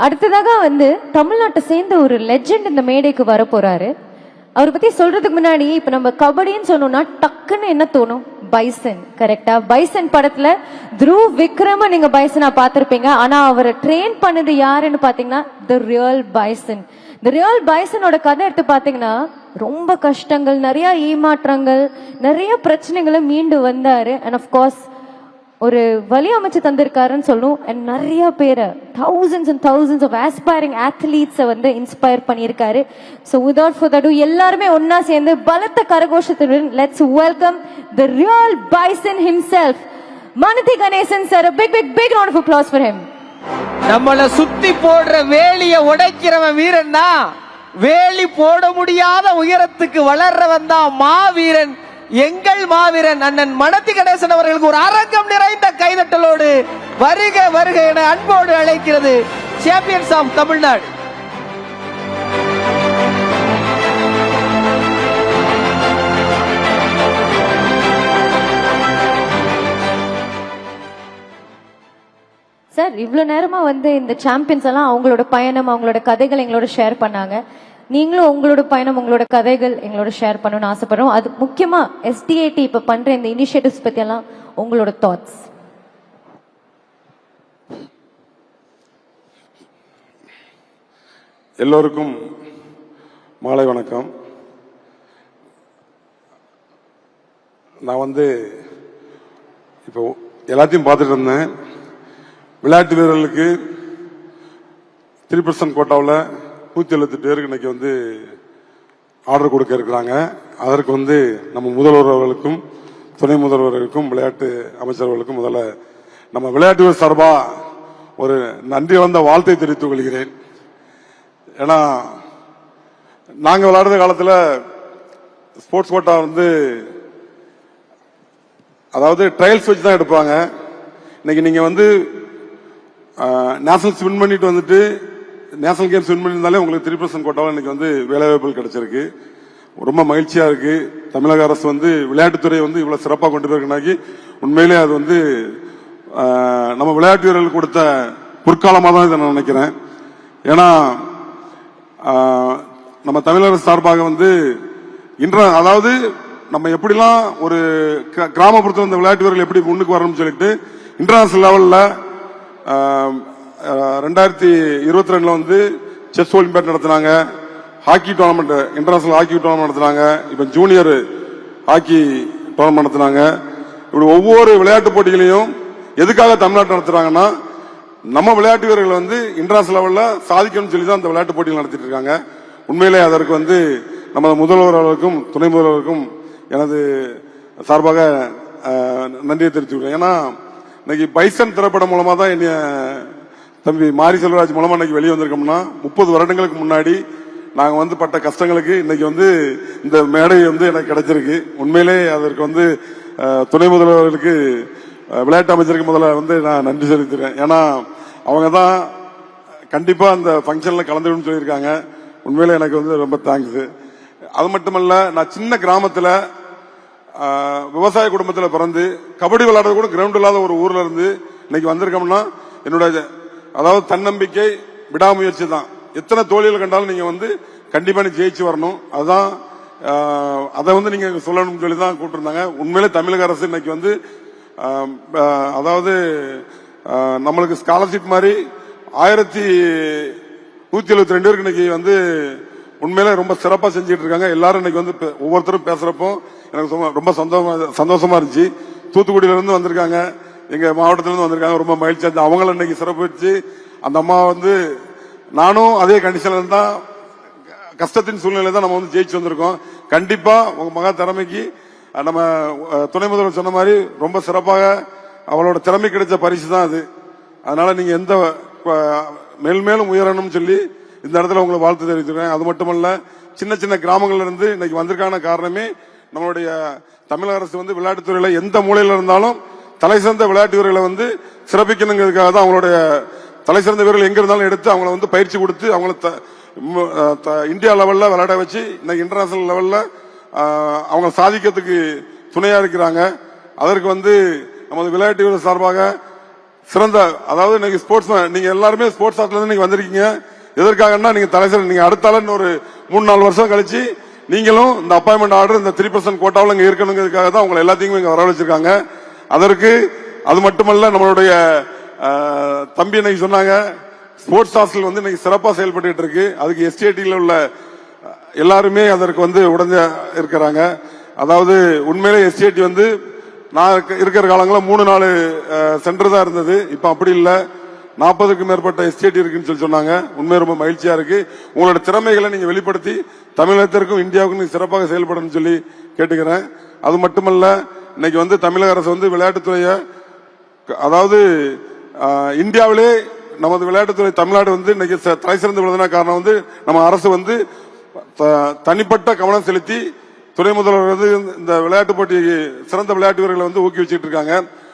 அடுத்ததாக தமிழ்நாட்டை சேர்ந்த ஒரு லெஜெண்ட் இந்த மேடைக்கு வர போறாரு. அவரை பத்தி சொல்றதுக்கு முன்னாடி இப்ப நம்ம கபடின்னு சொன்னோம்னா டக்குன்னு என்ன தோணும்? பைசன். கரெக்டா? பைசன் படத்துல த்ருவ் விக்ரம நீங்க பைசனா பாத்திருப்பீங்க. ஆனா அவரை ட்ரெயின் பண்ணது யாருன்னு பாத்தீங்கன்னா the real bison. The real பைசனோட கதை எடுத்து பாத்தீங்கன்னா ரொம்ப கஷ்டங்கள், நிறைய ஏமாற்றங்கள், நிறைய பிரச்சனைகளை மீண்டு வந்தாரு. அண்ட் ஆஃப்கோர்ஸ் ஒரு வழி அமைச்சு தந்திருக்காருன்னு சொல்லும். அண்ட் நிறைய பேரை thousands and thousands of aspiring athletes inspire பண்ணியிருக்காரு. ஸோ வித்வுட் ஃபர்தர் டு எல்லாருமே ஒன்னா சேர்ந்து பலத்த கரகோஷத்துடன் let's welcome the real bison himself, Manathi Ganesan sir. Big big big round of applause for him. நம்மள சுத்தி போடுற வேலிய உடைக்கிறவன் வீரன் தான். வேலி போட முடியாத உயரத்துக்கு வளர்றவன் தான் மாவீரன். எங்கள் மாவீரன் அண்ணன் மனதி கணேசன் அவர்களுக்கு ஒரு அரங்கம் நிறைந்த கைதட்டலோடு வருக வருக என அன்போடு அழைக்கிறது சாம்பியன்ஸ் ஆஃப் தமிழ்நாடு. சார், இவ்வளவு நேரமா இந்த சாம்பியன்ஸ் எல்லாம் அவங்களோட பயணம், அவங்களோட கதைகள் எங்களோட ஷேர் பண்ணாங்க. நீங்களும் உங்களோட பயணம், உங்களோட கதைகள் எங்களோட ஷேர் பண்ணணும்னு ஆசைப்படுறோம். அது முக்கியமா SDAT இப்ப பண்ற இந்த இனிஷியேட்டிவ்ஸ் பத்தி எல்லாம் உங்களோட தாட்ஸ். எல்லோருக்கும் மாலை வணக்கம். நான் இப்போ எல்லாத்தையும் பார்த்துட்டு இருந்தேன். விளையாட்டு வீரர்களுக்கு 3% கோட்டாவில் 178 பேருக்கு இன்னைக்கு ஆர்டர் கொடுக்க இருக்கிறாங்க. அதற்கு நம்ம முதல்வர் அவர்களுக்கும் துணை முதல்வர்களுக்கும் விளையாட்டு அமைச்சர்களுக்கும் முதல்ல நம்ம விளையாட்டு வீரர் சார்பா ஒரு நன்றி வந்த வாழ்த்தை தெரிவித்துக் கொள்கிறேன். ஏன்னா நாங்க விளையாடுற காலத்தில் ஸ்போர்ட்ஸ் கோட்டா அதாவது ட்ரையல்ஸ் வச்சு தான் எடுப்பாங்க. இன்னைக்கு நீங்க நேஷனல்ஸ் வின் பண்ணிட்டு நேஷனல் கேம்ஸ் வின் பண்ணியிருந்தாலே உங்களுக்கு 3% கோட்டாவில் இன்னைக்கு வேலைவாய்ப்புகள் கிடைச்சிருக்கு. ரொம்ப மகிழ்ச்சியா இருக்கு. தமிழக அரசு விளையாட்டுத்துறை இவ்வளவு சிறப்பாக கொண்டு போயிருக்கனாக்கி உண்மையிலே அது நம்ம விளையாட்டு வீரர்கள் கொடுத்த பொற்காலமாக தான் இதை நான் நினைக்கிறேன். ஏன்னா நம்ம தமிழக அரசு சார்பாக அதாவது நம்ம எப்படிலாம் ஒரு கிராமப்புறத்தில் இந்த விளையாட்டு வீரர்கள் எப்படி முன்னுக்கு வரணும்னு சொல்லிட்டு இன்டர்நேஷனல் லெவலில் 2022 செஸ் ஒலிம்பியாட் நடத்தினாங்க, hockey tournament, international hockey tournament நடத்தினாங்க, இப்ப ஜூனியர் ஹாக்கி டோர்னமெண்ட் நடத்தினாங்க. இப்படி ஒவ்வொரு விளையாட்டு போட்டிகளையும் எதுக்காக தமிழ்நாட்டு நடத்துறாங்கன்னா நம்ம விளையாட்டு வீரர்கள் இன்டர்நேஷனல் லெவல்ல சாதிக்கணும்னு சொல்லி தான் அந்த விளையாட்டு போட்டிகள் நடத்திட்டு இருக்காங்க. உண்மையிலே அதற்கு நம்ம முதல்வர்களுக்கும் துணை முதல்வருக்கும் எனது சார்பாக நன்றியை தெரிவித்துக்கிறேன். ஏன்னா இன்னைக்கு பைசன் திரைப்படம் மூலமா தான் என்னைய தம்பி மாரி செல்வராஜ் மூலமா இன்னைக்கு வெளியே வந்திருக்கோம்னா 30 வருடங்களுக்கு முன்னாடி நாங்க பட்ட கஷ்டங்களுக்கு இன்னைக்கு இந்த மேடை எனக்கு கிடைச்சிருக்கு. உண்மையிலே அதற்கு துணை முதல்வர்களுக்கு விளையாட்டு அமைச்சருக்கு முதல்ல நான் நன்றி செலுத்துறேன். ஏன்னா அவங்க தான் கண்டிப்பா அந்த பங்கன்ல கலந்துக்கணும்னு சொல்லியிருக்காங்க. உண்மையிலே எனக்கு ரொம்ப தேங்க்ஸ். அது மட்டுமல்ல, நான் சின்ன கிராமத்துல விவசாய குடும்பத்தில் பிறந்து கபடி விளையாடுறது கூட கிரவுண்ட் இல்லாத ஒரு ஊர்ல இருந்து இன்னைக்கு வந்திருக்கோம்னா என்னோட அதாவது தன்னம்பிக்கை, விடாமுயற்சி தான். எத்தனை தோல்விகள் கண்டாலும் நீங்க கண்டிப்பா நீ ஜெயிச்சு வரணும். அதுதான் அதை நீங்க சொல்லணும்னு சொல்லி தான் கூப்பிட்டுருந்தாங்க. உண்மையிலே தமிழக அரசு இன்னைக்கு அதாவது நம்மளுக்கு ஸ்காலர்ஷிப் மாதிரி 1172 பேருக்கு இன்னைக்கு உண்மையிலே ரொம்ப சிறப்பா செஞ்சுட்டு இருக்காங்க. எல்லாரும் இன்னைக்கு ஒவ்வொருத்தரும் பேசுறப்போ எனக்கு ரொம்ப சந்தோஷமா இருந்துச்சு. தூத்துக்குடியில இருந்து வந்திருக்காங்க, எங்க மாவட்டத்திலிருந்து வந்திருக்காங்க. ரொம்ப மகிழ்ச்சியா இருந்துச்சு. அவங்கள இன்னைக்கு சிறப்பு வச்சு அந்த அம்மா நானும் அதே கண்டிஷன்ல இருந்தா கஷ்டத்தின் சூழ்நிலை தான் நம்ம ஜெயிச்சு வந்திருக்கோம். கண்டிப்பா உங்க மகா திறமைக்கு நம்ம துணை முதல்வர் சொன்ன மாதிரி ரொம்ப சிறப்பாக அவளோட திறமை கிடைச்ச பரிசு தான் அது. அதனால நீங்க எந்த மேல்மேலும் உயரணும்னு சொல்லி இந்த இடத்துல உங்களுக்கு வாழ்த்து தெரிவிச்சிருக்கேன். அது மட்டுமல்ல, சின்ன சின்ன கிராமங்கள்ல இருந்து இன்னைக்கு வந்திருக்கான காரணமே நம்மளுடைய தமிழக அரசு விளையாட்டுத்துறையில எந்த மூலையில இருந்தாலும் தலை சிறந்த விளையாட்டு வீரர்களை சிறப்பிக்கணுங்கிறதுக்காக தான் அவங்களுடைய தலை சிறந்த வீரர்கள் எங்க இருந்தாலும் எடுத்து அவங்களை பயிற்சி கொடுத்து அவங்கள இந்தியா லெவல்ல விளையாட வச்சு இன்னைக்கு இன்டர்நேஷனல் லெவல்ல அவங்க சாதிக்கிறதுக்கு துணையா இருக்கிறாங்க. அதற்கு நமது விளையாட்டு வீரர் சார்பாக சிறந்த, அதாவது இன்னைக்கு ஸ்போர்ட்ஸ் நீங்க எல்லாருமே ஸ்போர்ட்ஸ் ஆட்ல இருந்து நீங்க வந்திருக்கீங்க. எதற்காகன்னா நீங்க தலைவர் நீங்க அடுத்தால ஒரு 3-4 வருஷம் கழிச்சு நீங்களும் இந்த அப்பாயின்மெண்ட் ஆர்டர் இந்த 3% கோட்டாவில் இங்க இருக்கணுங்கிறதுக்காக தான் உங்களை எல்லாத்தையும் இங்க வரவழைச்சிருக்காங்க. அதற்கு அது மட்டுமல்ல, நம்மளுடைய தம்பி இன்னைக்கு சொன்னாங்க ஸ்போர்ட்ஸ் ஹாஸ்டல் வந்து இன்னைக்கு சிறப்பா செயல்பட்டு இருக்கு. அதுக்கு எஸ்டிஐடியில் உள்ள எல்லாருமே அதற்கு வந்து உடஞ்ச இருக்கிறாங்க. அதாவது உண்மையிலே எஸ்டிஐடி வந்து நான் இருக்கிற காலங்களில் 3-4 சென்டர் தான் இருந்தது. இப்ப அப்படி இல்லை, 40க்கும் மேற்பட்ட எஸ்டிஐடி இருக்குன்னு சொல்லி சொன்னாங்க. உண்மை ரொம்ப மகிழ்ச்சியா இருக்கு. உங்களோட திறமைகளை நீங்க வெளிப்படுத்தி தமிழகத்திற்கும் இந்தியாவுக்கும் நீங்க சிறப்பாக செயல்படணும்னு சொல்லி கேட்டுக்கிறேன். அது மட்டுமல்ல, இன்னைக்கு வந்து தமிழக அரசு வந்து விளையாட்டுத்துறையை, அதாவது இந்தியாவிலே நமது விளையாட்டுத்துறை தமிழ்நாடு வந்து இன்னைக்கு தலை சிறந்து விழுதுனா காரணம் வந்து நம்ம அரசு வந்து தனிப்பட்ட கவனம் செலுத்தி துணை முதல்வர் வந்து இந்த விளையாட்டு போட்டி சிறந்த விளையாட்டு வீரர்களை வந்து ஊக்குவிச்சுட்டு இருக்காங்க.